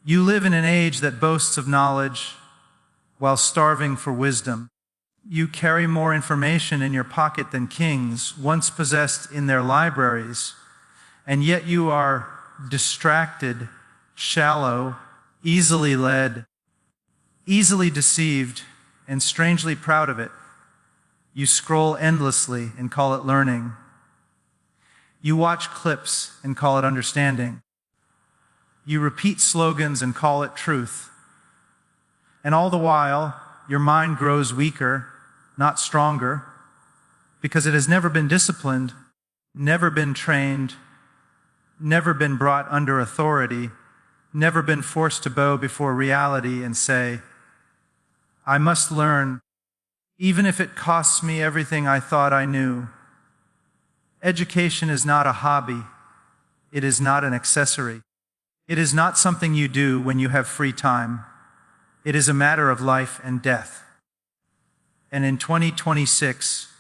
You live in an age that boasts of knowledge while starving for wisdom. You carry more information in your pocket than kings once possessed in their libraries, and yet you are distracted, shallow, easily led, easily deceived, and strangely proud of it. You scroll endlessly and call it learning. You watch clips and call it understanding. You repeat slogans and call it truth. And all the while, your mind grows weaker, not stronger, because it has never been disciplined, never been trained, never been brought under authority, never been forced to bow before reality and say, I must learn, even if it costs me everything I thought I knew. Education is not a hobby. It is not an accessory. It is not something you do when you have free time. It is a matter of life and death. And in 2026,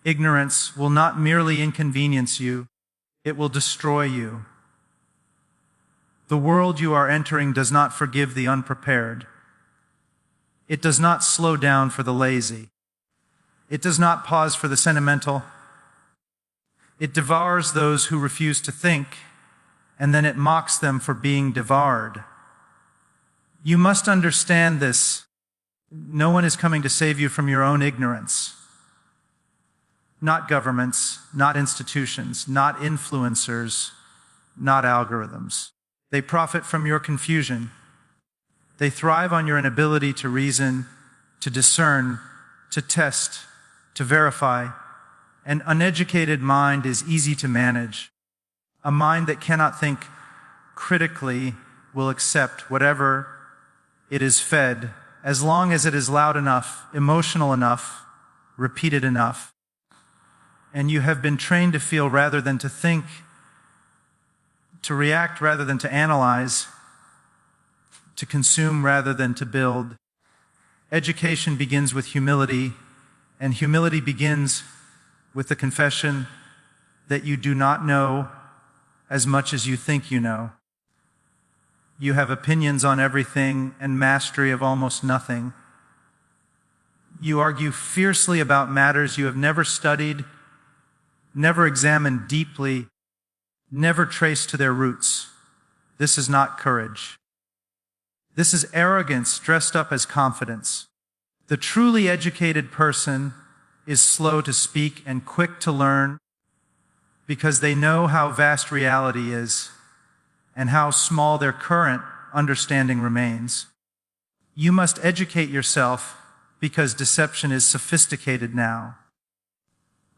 ignorance will not merely inconvenience you, it will destroy you. The world you are entering does not forgive the unprepared. It does not slow down for the lazy. It does not pause for the sentimental. It devours those who refuse to think, and then it mocks them for being devoured. You must understand this. No one is coming to save you from your own ignorance. Not governments, not institutions, not influencers, not algorithms. They profit from your confusion. They thrive on your inability to reason, to discern, to test, to verify. An uneducated mind is easy to manage. A mind that cannot think critically will accept whatever it is fed, as long as it is loud enough, emotional enough, repeated enough. And you have been trained to feel rather than to think, to react rather than to analyze, to consume rather than to build. Education begins with humility, and humility begins with the confession that you do not know as much as you think you know. You have opinions on everything and mastery of almost nothing. You argue fiercely about matters you have never studied, never examined deeply, never traced to their roots. This is not courage. This is arrogance dressed up as confidence. The truly educated person is slow to speak and quick to learn because they know how vast reality is and how small their current understanding remains. You must educate yourself because deception is sophisticated now.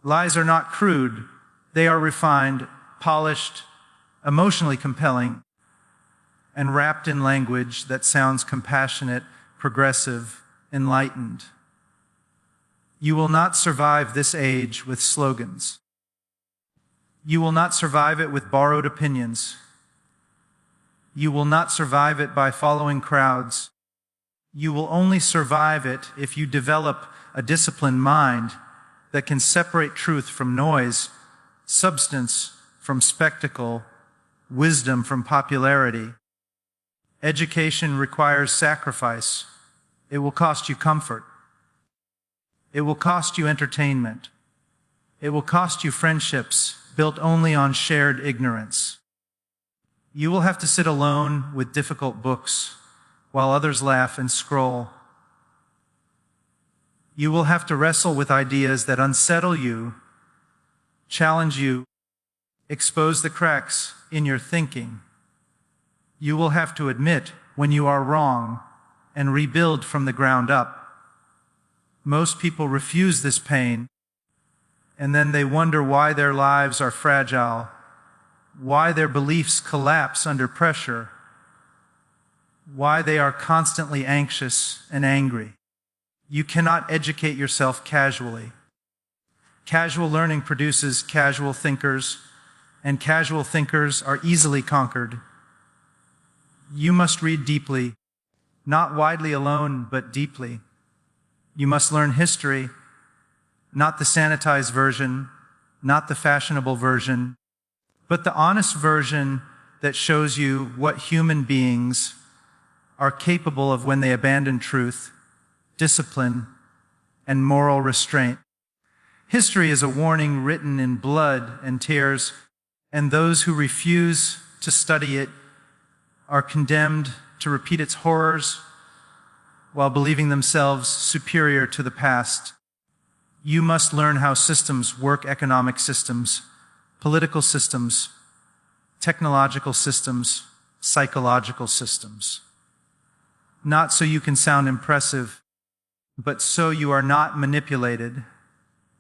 Lies are not crude. They are refined, polished, emotionally compelling, and wrapped in language that sounds compassionate, progressive, enlightened. You will not survive this age with slogans. You will not survive it with borrowed opinions. You will not survive it by following crowds. You will only survive it if you develop a disciplined mind that can separate truth from noise, substance from spectacle, wisdom from popularity. Education requires sacrifice. It will cost you comfort. It will cost you entertainment. It will cost you friendships built only on shared ignorance. You will have to sit alone with difficult books while others laugh and scroll. You will have to wrestle with ideas that unsettle you, challenge you, expose the cracks in your thinking. You will have to admit when you are wrong and rebuild from the ground up. Most people refuse this pain, and then they wonder why their lives are fragile, why their beliefs collapse under pressure, why they are constantly anxious and angry. You cannot educate yourself casually. Casual learning produces casual thinkers, and casual thinkers are easily conquered. You must read deeply, not widely alone, but deeply. You must learn history, not the sanitized version, not the fashionable version, but the honest version that shows you what human beings are capable of when they abandon truth, discipline, and moral restraint. History is a warning written in blood and tears, and those who refuse to study it are condemned to repeat its horrors while believing themselves superior to the past. You must learn how systems work: economic systems, political systems, technological systems, psychological systems. Not so you can sound impressive, but so you are not manipulated.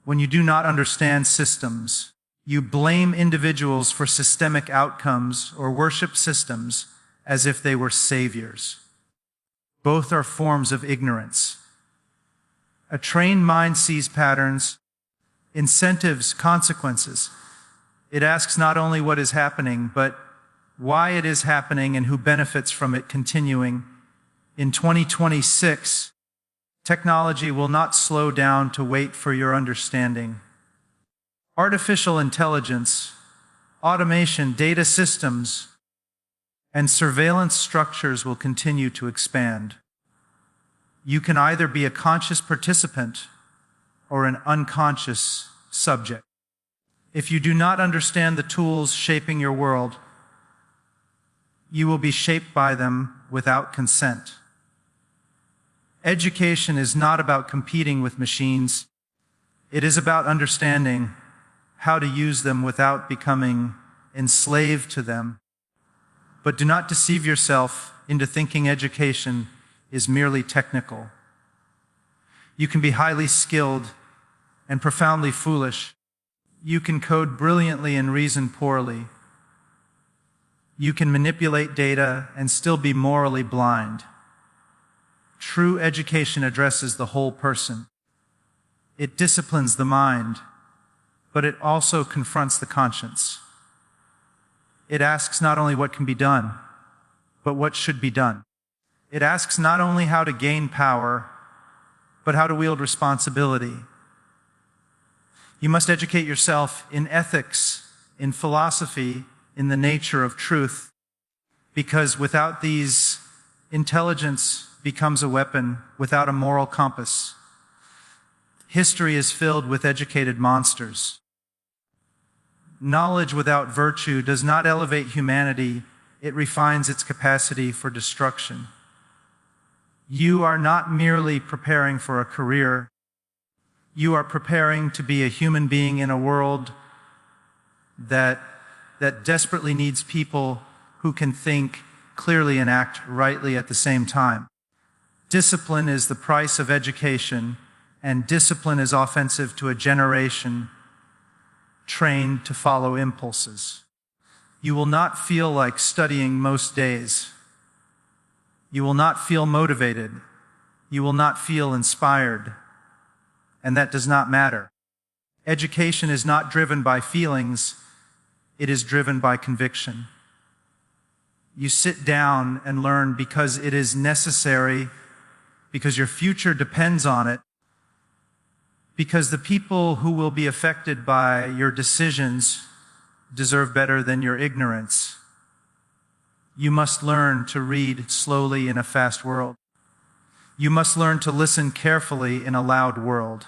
When you do not understand systems, you blame individuals for systemic outcomes or worship systems as if they were saviors. Both are forms of ignorance. A trained mind sees patterns, incentives, consequences. It asks not only what is happening, but why it is happening and who benefits from it continuing. In 2026, technology will not slow down to wait for your understanding. Artificial intelligence, automation, data systems, and surveillance structures will continue to expand. You can either be a conscious participant or an unconscious subject. If you do not understand the tools shaping your world, you will be shaped by them without consent. Education is not about competing with machines. It is about understanding how to use them without becoming enslaved to them. But do not deceive yourself into thinking education is merely technical. You can be highly skilled and profoundly foolish. You can code brilliantly and reason poorly. You can manipulate data and still be morally blind. True education addresses the whole person. It disciplines the mind, but it also confronts the conscience. It asks not only what can be done, but what should be done. It asks not only how to gain power, but how to wield responsibility. You must educate yourself in ethics, in philosophy, in the nature of truth, because without these, intelligence becomes a weapon without a moral compass. History is filled with educated monsters. Knowledge without virtue does not elevate humanity, it refines its capacity for destruction. You are not merely preparing for a career. You are preparing to be a human being in a world that desperately needs people who can think clearly and act rightly at the same time. Discipline is the price of education, and discipline is offensive to a generation trained to follow impulses. You will not feel like studying most days. You will not feel motivated. You will not feel inspired. And that does not matter. Education is not driven by feelings. It is driven by conviction. You sit down and learn because it is necessary, because your future depends on it, because the people who will be affected by your decisions deserve better than your ignorance. You must learn to read slowly in a fast world. You must learn to listen carefully in a loud world.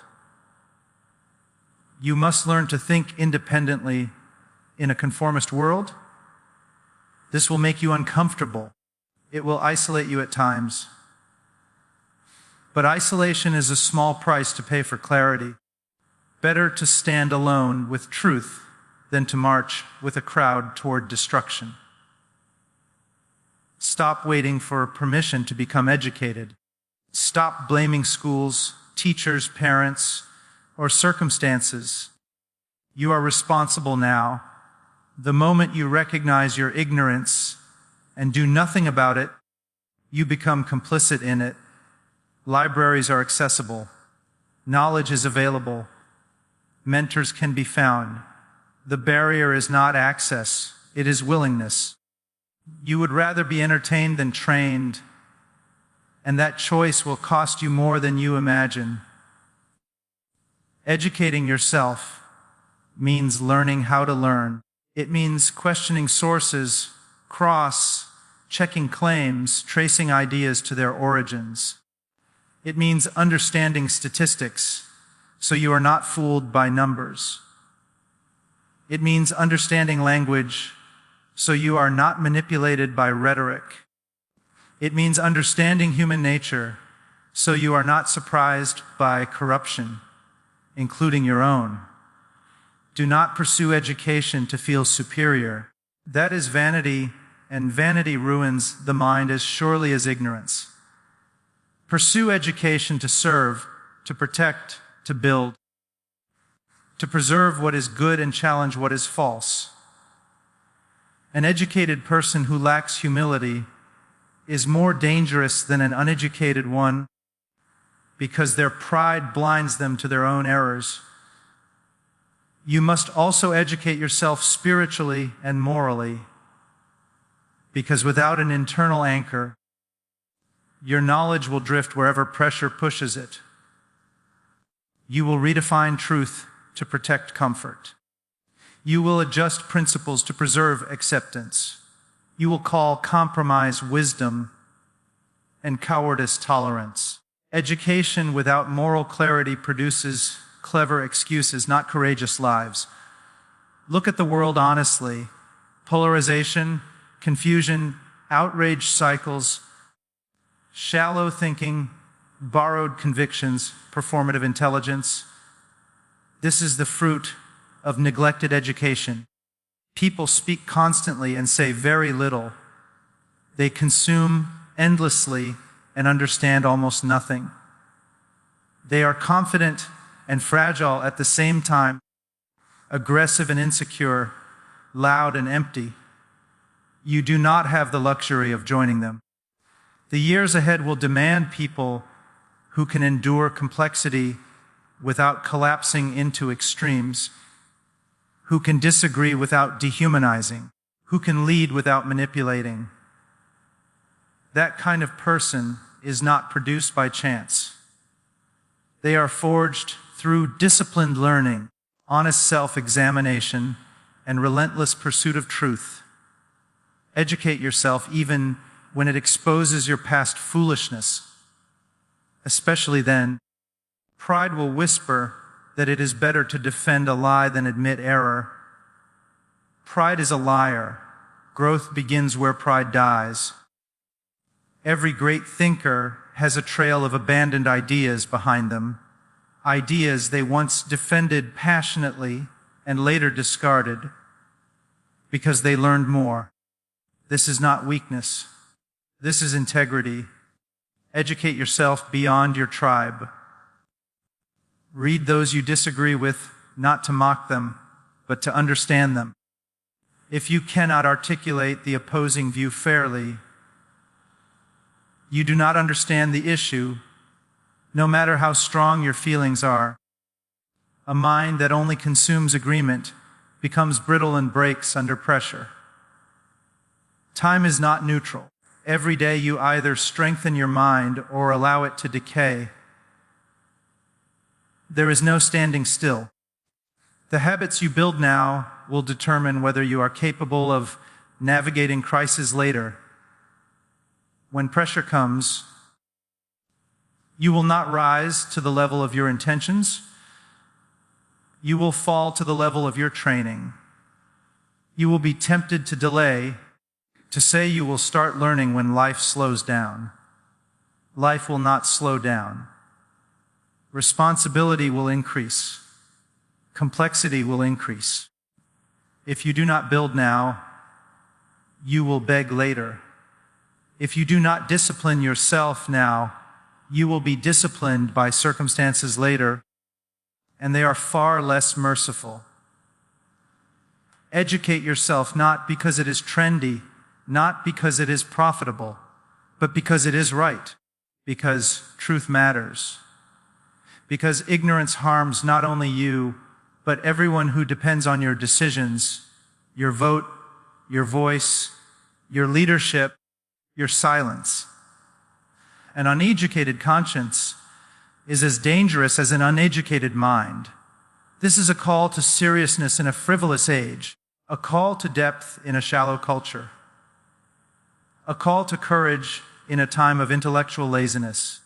You must learn to think independently in a conformist world. This will make you uncomfortable. It will isolate you at times. But isolation is a small price to pay for clarity. Better to stand alone with truth than to march with a crowd toward destruction. Stop waiting for permission to become educated. Stop blaming schools, teachers, parents, or circumstances. You are responsible now. The moment you recognize your ignorance and do nothing about it, you become complicit in it. Libraries are accessible. Knowledge is available. Mentors can be found. The barrier is not access, it is willingness. You would rather be entertained than trained, and that choice will cost you more than you imagine. Educating yourself means learning how to learn. It means questioning sources checking claims, tracing ideas to their origins. It means understanding statistics, so you are not fooled by numbers. It means understanding language, so you are not manipulated by rhetoric. It means understanding human nature, so you are not surprised by corruption, including your own. Do not pursue education to feel superior. That is vanity, and vanity ruins the mind as surely as ignorance. Pursue education to serve, to protect, to build, to preserve what is good and challenge what is false. An educated person who lacks humility is more dangerous than an uneducated one because their pride blinds them to their own errors. You must also educate yourself spiritually and morally, because without an internal anchor, your knowledge will drift wherever pressure pushes it. You will redefine truth to protect comfort. You will adjust principles to preserve acceptance. You will call compromise wisdom and cowardice tolerance. Education without moral clarity produces clever excuses, not courageous lives. Look at the world honestly. Polarization, confusion, outrage cycles, shallow thinking, borrowed convictions, performative intelligence. This is the fruit of neglected education. People speak constantly and say very little. They consume endlessly and understand almost nothing. They are confident and fragile at the same time, aggressive and insecure, loud and empty. You do not have the luxury of joining them. The years ahead will demand people who can endure complexity without collapsing into extremes, who can disagree without dehumanizing, who can lead without manipulating. That kind of person is not produced by chance. They are forged through disciplined learning, honest self-examination, and relentless pursuit of truth. Educate yourself even when it exposes your past foolishness. Especially then, pride will whisper that it is better to defend a lie than admit error. Pride is a liar. Growth begins where pride dies. Every great thinker has a trail of abandoned ideas behind them, ideas they once defended passionately and later discarded because they learned more. This is not weakness. This is integrity. Educate yourself beyond your tribe. Read those you disagree with, not to mock them, but to understand them. If you cannot articulate the opposing view fairly, you do not understand the issue, no matter how strong your feelings are. A mind that only consumes agreement becomes brittle and breaks under pressure. Time is not neutral. Every day you either strengthen your mind or allow it to decay. There is no standing still. The habits you build now will determine whether you are capable of navigating crisis later. When pressure comes, you will not rise to the level of your intentions. You will fall to the level of your training. You will be tempted to delay, to say you will start learning when life slows down. Life will not slow down. Responsibility will increase. Complexity will increase. If you do not build now, you will beg later. If you do not discipline yourself now, you will be disciplined by circumstances later, and they are far less merciful. Educate yourself not because it is trendy, not because it is profitable, but because it is right, because truth matters, because ignorance harms not only you, but everyone who depends on your decisions, your vote, your voice, your leadership, your silence. An uneducated conscience is as dangerous as an uneducated mind. This is a call to seriousness in a frivolous age, a call to depth in a shallow culture. a call to courage in a time of intellectual laziness.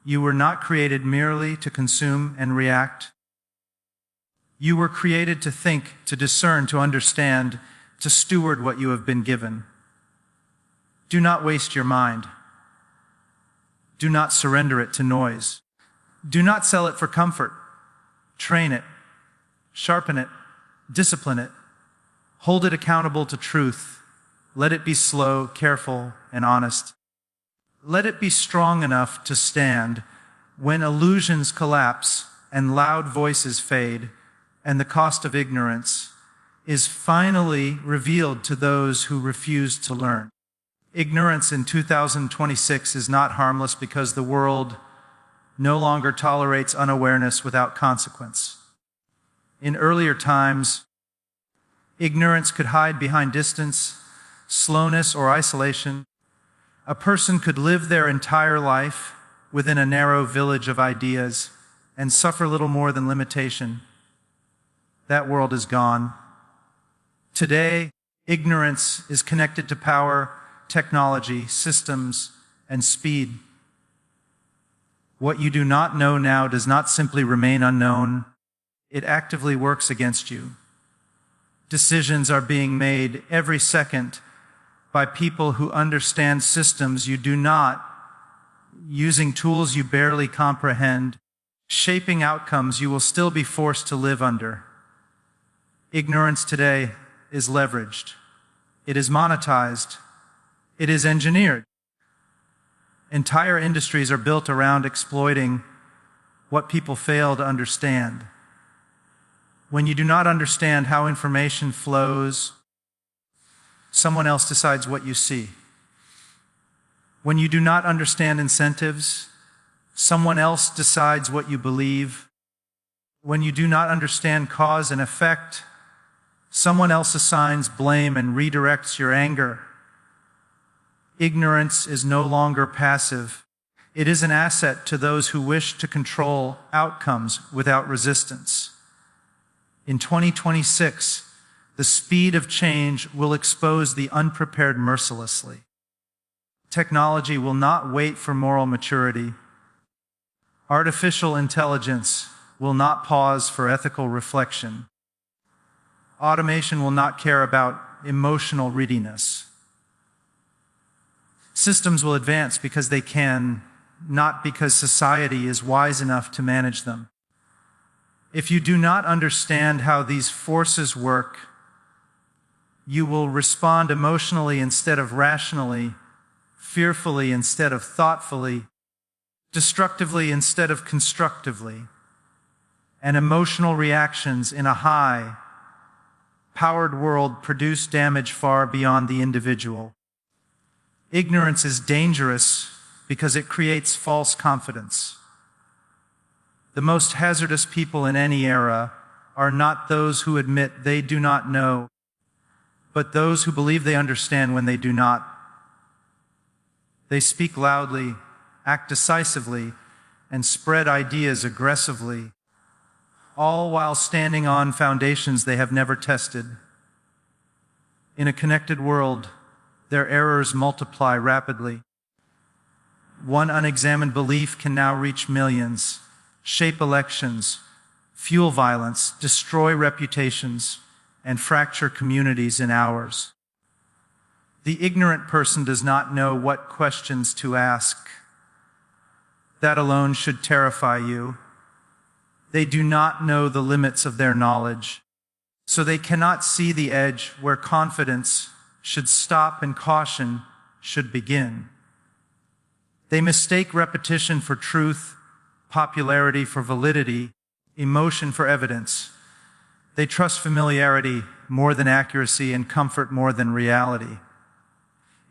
You were not created merely to consume and react. You were created to think, to discern, to understand, to steward what you have been given. Do not waste your mind. Do not surrender it to noise. Do not sell it for comfort. Train it, sharpen it, discipline it. Hold it accountable to truth. Let it be slow, careful, and honest. Let it be strong enough to stand when illusions collapse and loud voices fade, and the cost of ignorance is finally revealed to those who refuse to learn. Ignorance in 2026 is not harmless because the world no longer tolerates unawareness without consequence. In earlier times, ignorance could hide behind distance, slowness, or isolation. A person could live their entire life within a narrow village of ideas and suffer little more than limitation. That world is gone. Today, ignorance is connected to power, technology, systems, and speed. What you do not know now does not simply remain unknown. It actively works against you. Decisions are being made every second by people who understand systems you do not, using tools you barely comprehend, shaping outcomes you will still be forced to live under. Ignorance today is leveraged. It is monetized. It is engineered. Entire industries are built around exploiting what people fail to understand. When you do not understand how information flows, someone else decides what you see. When you do not understand incentives, someone else decides what you believe. When you do not understand cause and effect, someone else assigns blame and redirects your anger. Ignorance is no longer passive. It is an asset to those who wish to control outcomes without resistance. In 2026, the speed of change will expose the unprepared mercilessly. Technology will not wait for moral maturity. Artificial intelligence will not pause for ethical reflection. Automation will not care about emotional readiness. Systems will advance because they can, not because society is wise enough to manage them. If you do not understand how these forces work, you will respond emotionally instead of rationally, fearfully instead of thoughtfully, destructively instead of constructively, and emotional reactions in a high, powered world produce damage far beyond the individual. Ignorance is dangerous because it creates false confidence. The most hazardous people in any era are not those who admit they do not know, but those who believe they understand when they do not. They speak loudly, act decisively, and spread ideas aggressively, all while standing on foundations they have never tested. In a connected world, their errors multiply rapidly. One unexamined belief can now reach millions, shape elections, fuel violence, destroy reputations, and fracture communities in hours. The ignorant person does not know what questions to ask. That alone should terrify you. They do not know the limits of their knowledge, so they cannot see the edge where confidence should stop and caution should begin. They mistake repetition for truth, popularity for validity, emotion for evidence. They trust familiarity more than accuracy and comfort more than reality.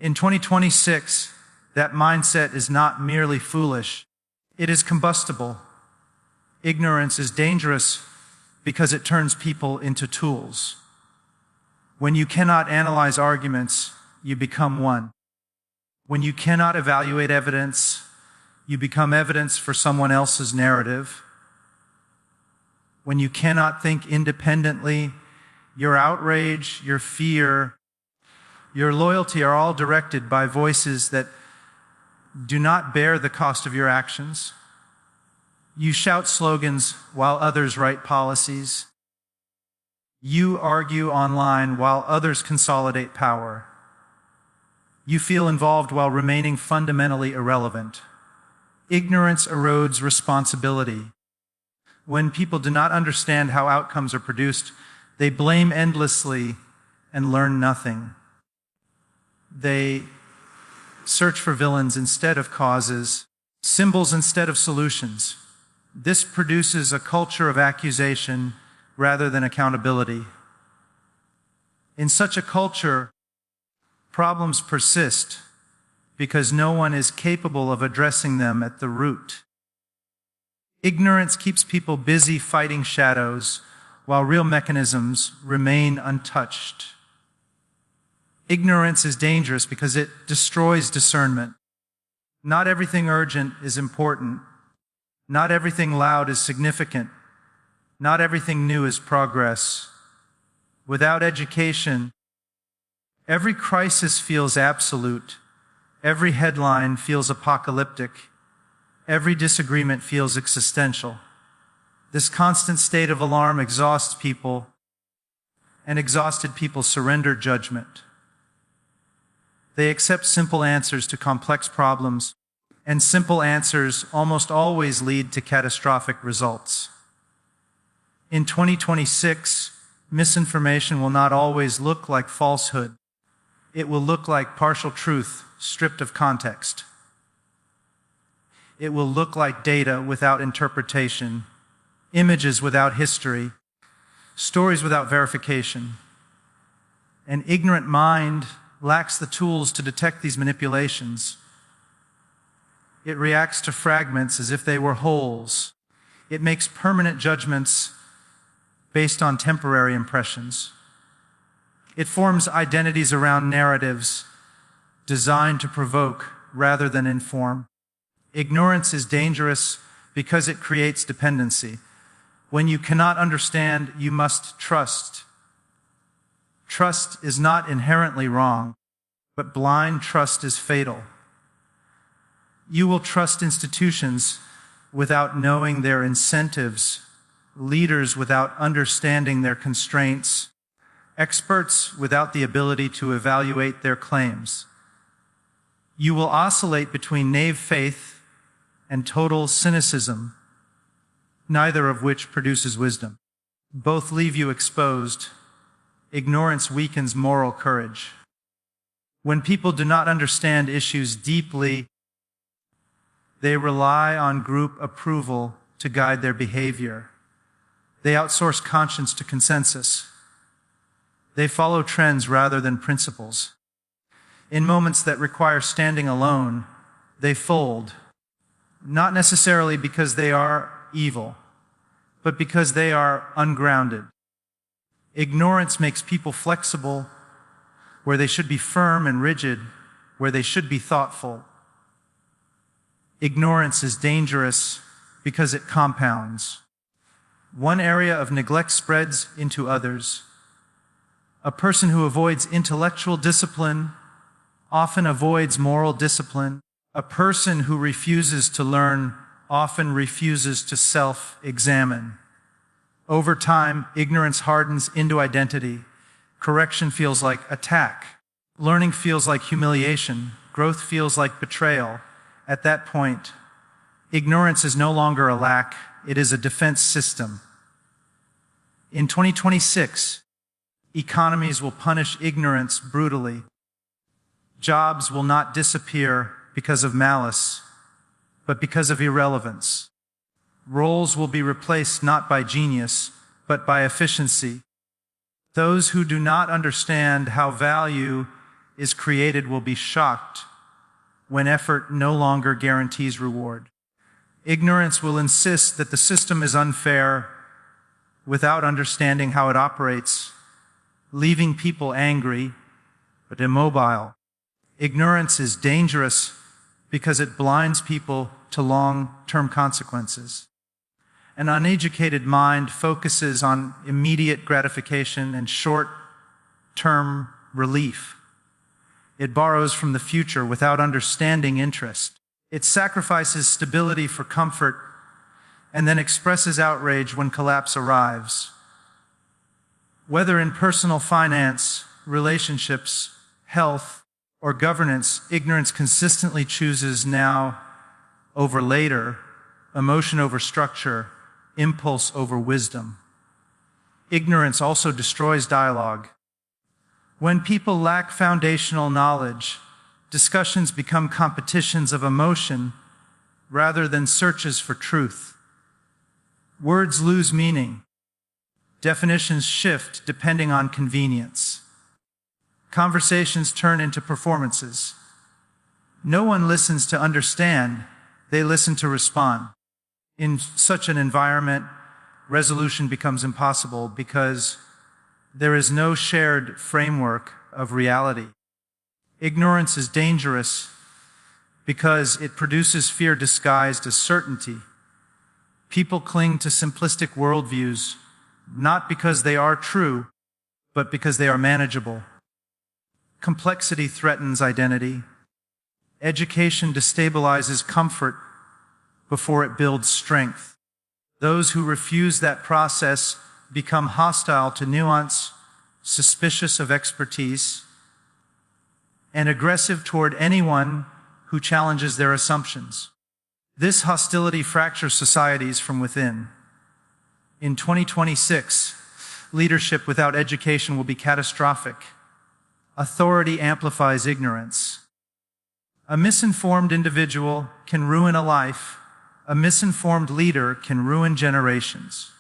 In 2026, that mindset is not merely foolish, it is combustible. Ignorance is dangerous because it turns people into tools. When you cannot analyze arguments, you become one. When you cannot evaluate evidence, you become evidence for someone else's narrative. When you cannot think independently, your outrage, your fear, your loyalty are all directed by voices that do not bear the cost of your actions. You shout slogans while others write policies. You argue online while others consolidate power. You feel involved while remaining fundamentally irrelevant. Ignorance erodes responsibility. When people do not understand how outcomes are produced, they blame endlessly and learn nothing. They search for villains instead of causes, symbols instead of solutions. This produces a culture of accusation rather than accountability. In such a culture, problems persist because no one is capable of addressing them at the root. Ignorance keeps people busy fighting shadows while real mechanisms remain untouched. Ignorance is dangerous because it destroys discernment. Not everything urgent is important. Not everything loud is significant. Not everything new is progress. Without education, every crisis feels absolute. Every headline feels apocalyptic. Every disagreement feels existential. This constant state of alarm exhausts people, and exhausted people surrender judgment. They accept simple answers to complex problems, and simple answers almost always lead to catastrophic results. In 2026, misinformation will not always look like falsehood. It will look like partial truth stripped of context. It will look like data without interpretation, images without history, stories without verification. An ignorant mind lacks the tools to detect these manipulations. It reacts to fragments as if they were wholes. It makes permanent judgments based on temporary impressions. It forms identities around narratives designed to provoke rather than inform. Ignorance is dangerous because it creates dependency. When you cannot understand, you must trust. Trust is not inherently wrong, but blind trust is fatal. You will trust institutions without knowing their incentives, leaders without understanding their constraints, experts without the ability to evaluate their claims. You will oscillate between naive faith and total cynicism, neither of which produces wisdom. Both leave you exposed. Ignorance weakens moral courage. When people do not understand issues deeply, they rely on group approval to guide their behavior. They outsource conscience to consensus. They follow trends rather than principles. In moments that require standing alone, they fold, not necessarily because they are evil, but because they are ungrounded. Ignorance makes people flexible where they should be firm, and rigid where they should be thoughtful. Ignorance is dangerous because it compounds. One area of neglect spreads into others. A person who avoids intellectual discipline often avoids moral discipline. A person who refuses to learn often refuses to self-examine. Over time, ignorance hardens into identity. Correction feels like attack. Learning feels like humiliation. Growth feels like betrayal. At that point, ignorance is no longer a lack, it is a defense system. In 2026, economies will punish ignorance brutally. Jobs will not disappear because of malice, but because of irrelevance. Roles will be replaced not by genius, but by efficiency. Those who do not understand how value is created will be shocked when effort no longer guarantees reward. Ignorance will insist that the system is unfair without understanding how it operates, leaving people angry but immobile. Ignorance is dangerous because it blinds people to long-term consequences. An uneducated mind focuses on immediate gratification and short-term relief. It borrows from the future without understanding interest. It sacrifices stability for comfort and then expresses outrage when collapse arrives. Whether in personal finance, relationships, health, or governance, ignorance consistently chooses now over later, emotion over structure, impulse over wisdom. Ignorance also destroys dialogue. When people lack foundational knowledge, discussions become competitions of emotion rather than searches for truth. Words lose meaning. Definitions shift depending on convenience. Conversations turn into performances. No one listens to understand, they listen to respond. In such an environment, resolution becomes impossible because there is no shared framework of reality. Ignorance is dangerous because it produces fear disguised as certainty. People cling to simplistic worldviews, not because they are true, but because they are manageable. Complexity threatens identity. Education destabilizes comfort before it builds strength. Those who refuse that process become hostile to nuance, suspicious of expertise, and aggressive toward anyone who challenges their assumptions. This hostility fractures societies from within. In 2026, leadership without education will be catastrophic. Authority amplifies ignorance. A misinformed individual can ruin a life. A misinformed leader can ruin generations.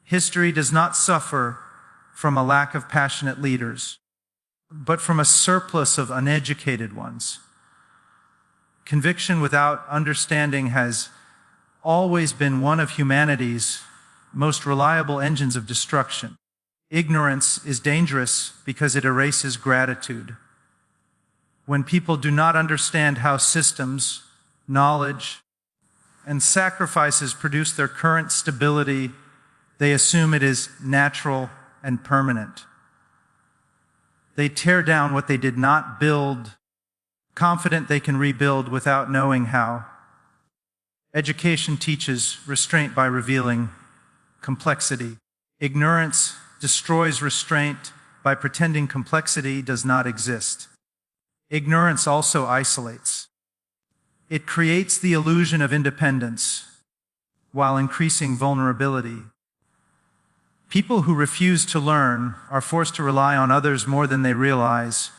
History does not suffer from a lack of passionate leaders, but from a surplus of uneducated ones. Conviction without understanding has always been one of humanity's most reliable engines of destruction. Ignorance is dangerous because it erases gratitude. When people do not understand how systems, knowledge, and sacrifices produce their current stability, they assume it is natural and permanent. They tear down what they did not build, confident they can rebuild without knowing how. Education teaches restraint by revealing complexity. Ignorance destroys restraint by pretending complexity does not exist. Ignorance also isolates. It creates the illusion of independence while increasing vulnerability. People who refuse to learn are forced to rely on others more than they realize,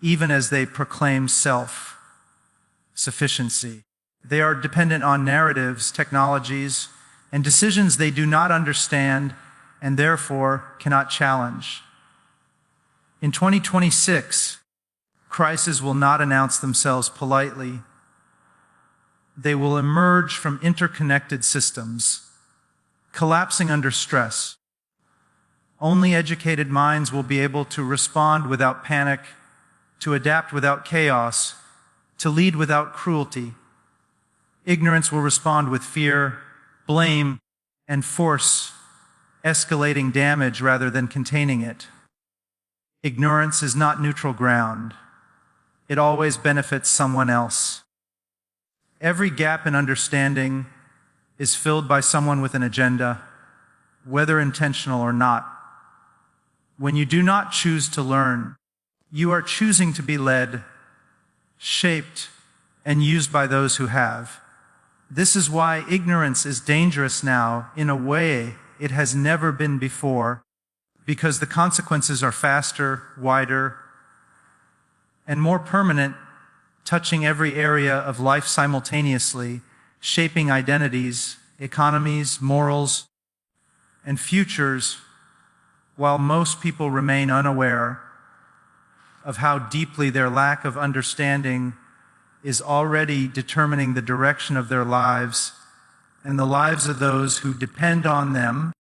even as they proclaim self-sufficiency. They are dependent on narratives, technologies, and decisions they do not understand and therefore cannot challenge. In 2026, crises will not announce themselves politely. They will emerge from interconnected systems, collapsing under stress. Only educated minds will be able to respond without panic, to adapt without chaos, to lead without cruelty. Ignorance will respond with fear, blame, and force, escalating damage rather than containing it. Ignorance is not neutral ground. It always benefits someone else. Every gap in understanding is filled by someone with an agenda, whether intentional or not. When you do not choose to learn, you are choosing to be led, shaped, and used by those who have. This is why ignorance is dangerous now in a way it has never been before, because the consequences are faster, wider, and more permanent, touching every area of life simultaneously, shaping identities, economies, morals, and futures, while most people remain unaware of how deeply their lack of understanding is already determining the direction of their lives and the lives of those who depend on them.